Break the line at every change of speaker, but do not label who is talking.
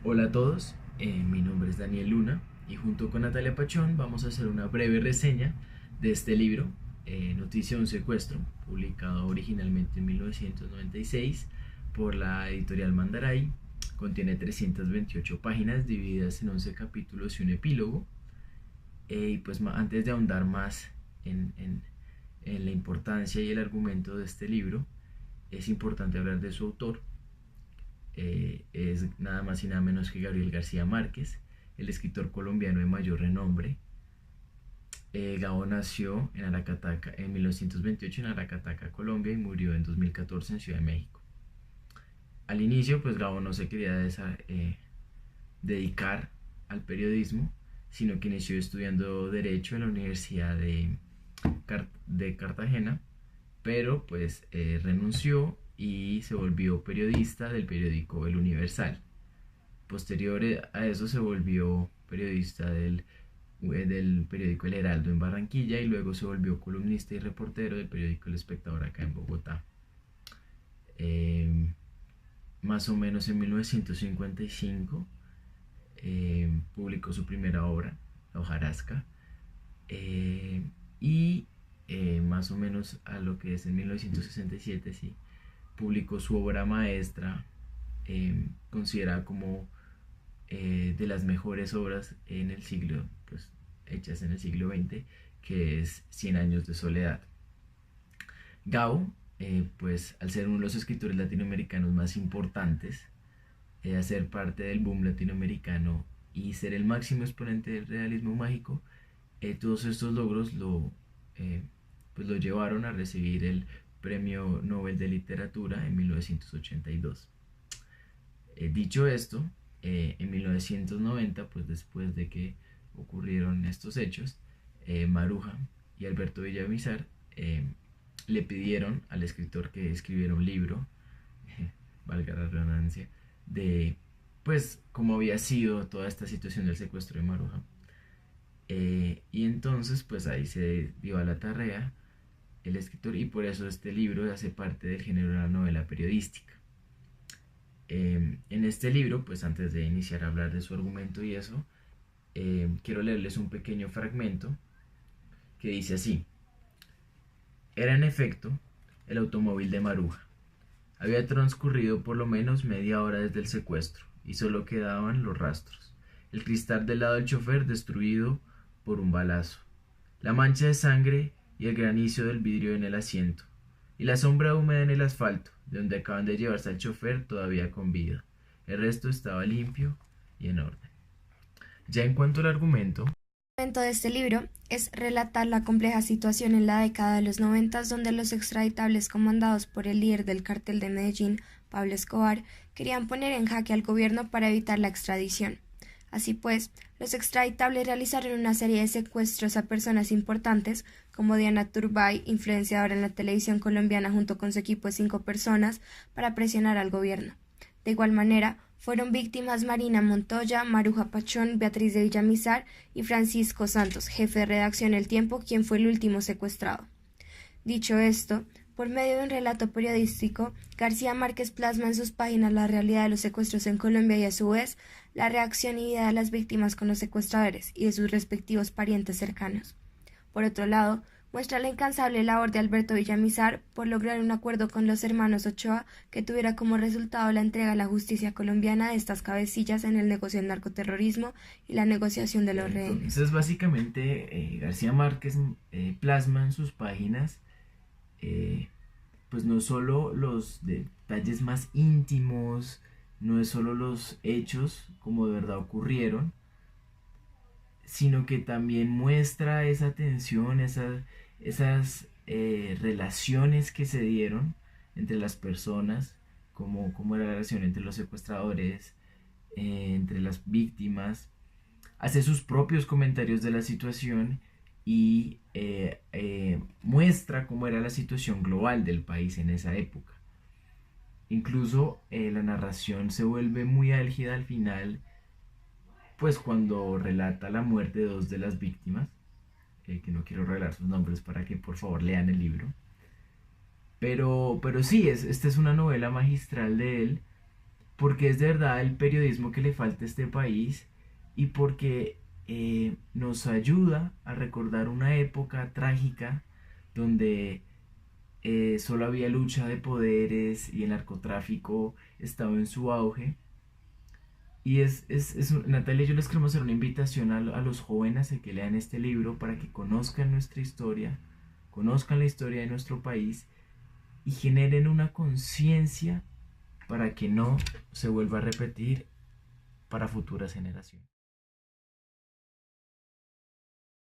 Hola a todos, mi nombre es Daniel Luna y junto con Natalia Pachón vamos a hacer una breve reseña de este libro, Noticia de un secuestro, publicado originalmente en 1996 por la editorial Mandaray. Contiene 328 páginas divididas en 11 capítulos y un epílogo. Y pues antes de ahondar más en la importancia y el argumento de este libro, es importante hablar de su autor. Es nada más y nada menos que Gabriel García Márquez, el escritor colombiano de mayor renombre. Gabo nació en Aracataca en 1928 en Aracataca, Colombia, y murió en 2014 en Ciudad de México. Al inicio, pues Gabo no se quería dedicar al periodismo, sino que inició estudiando Derecho en la Universidad de Cartagena, pero pues renunció y se volvió periodista del periódico El Universal. Posterior a eso se volvió periodista del periódico El Heraldo en Barranquilla y luego se volvió columnista y reportero del periódico El Espectador acá en Bogotá. Eh, Más o menos en 1955 publicó su primera obra, La hojarasca, y más o menos a lo que es en 1967, sí, publicó su obra maestra, considerada como de las mejores obras en el siglo, pues hechas en el siglo XX, que es Cien años de soledad. Gabo, pues al ser uno de los escritores latinoamericanos más importantes, hacer parte del boom latinoamericano y ser el máximo exponente del realismo mágico, todos estos logros pues lo llevaron a recibir el Premio Nobel de Literatura en 1982. Dicho esto, en 1990, pues después de que ocurrieron estos hechos, Maruja y Alberto Villamizar le pidieron al escritor que escribiera un libro, valga la redundancia, de pues cómo había sido toda esta situación del secuestro de Maruja. Y entonces pues ahí se dio a la tarea el escritor y por eso este libro hace parte del género de la novela periodística. En este libro, pues antes de iniciar a hablar de su argumento y eso, quiero leerles un pequeño fragmento que dice así: era en efecto el automóvil de Maruja. Había transcurrido por lo menos media hora desde el secuestro y solo quedaban los rastros. El cristal del lado del chofer destruido por un balazo, la mancha de sangre y el granizo del vidrio en el asiento, y la sombra húmeda en el asfalto, de donde acaban de llevarse al chofer todavía con vida. El resto estaba limpio y en orden. Ya en cuanto al argumento,
El momento de este libro es relatar la compleja situación en la década de los 90 donde los extraditables comandados por el líder del cartel de Medellín, Pablo Escobar, querían poner en jaque al gobierno para evitar la extradición. Así pues, los extraditables realizaron una serie de secuestros a personas importantes, como Diana Turbay, influenciadora en la televisión colombiana junto con su equipo de 5 personas, para presionar al gobierno. De igual manera, fueron víctimas Marina Montoya, Maruja Pachón, Beatriz de Villamizar y Francisco Santos, jefe de redacción El Tiempo, quien fue el último secuestrado. Dicho esto, por medio de un relato periodístico, García Márquez plasma en sus páginas la realidad de los secuestros en Colombia y a su vez la reacción y vida de las víctimas con los secuestradores y de sus respectivos parientes cercanos. Por otro lado, muestra la incansable labor de Alberto Villamizar por lograr un acuerdo con los hermanos Ochoa que tuviera como resultado la entrega a la justicia colombiana de estas cabecillas en el negocio del narcoterrorismo y la negociación de los rehenes.
entonces básicamente García Márquez plasma en sus páginas eh, pues no solo los detalles más íntimos, no es solo los hechos como de verdad ocurrieron, sino que también muestra esa tensión, esas relaciones que se dieron entre las personas, como era la relación entre los secuestradores, entre las víctimas, hace sus propios comentarios de la situación y muestra cómo era la situación global del país en esa época. Incluso la narración se vuelve muy álgida al final, pues cuando relata la muerte de dos de las víctimas, que no quiero revelar sus nombres para que por favor lean el libro. Pero sí, esta es una novela magistral de él porque es de verdad el periodismo que le falta a este país y porque nos ayuda a recordar una época trágica donde solo había lucha de poderes y el narcotráfico estaba en su auge. Y Natalia, yo les queremos hacer una invitación a los jóvenes a que lean este libro para que conozcan nuestra historia, conozcan la historia de nuestro país y generen una conciencia para que no se vuelva a repetir para futuras generaciones.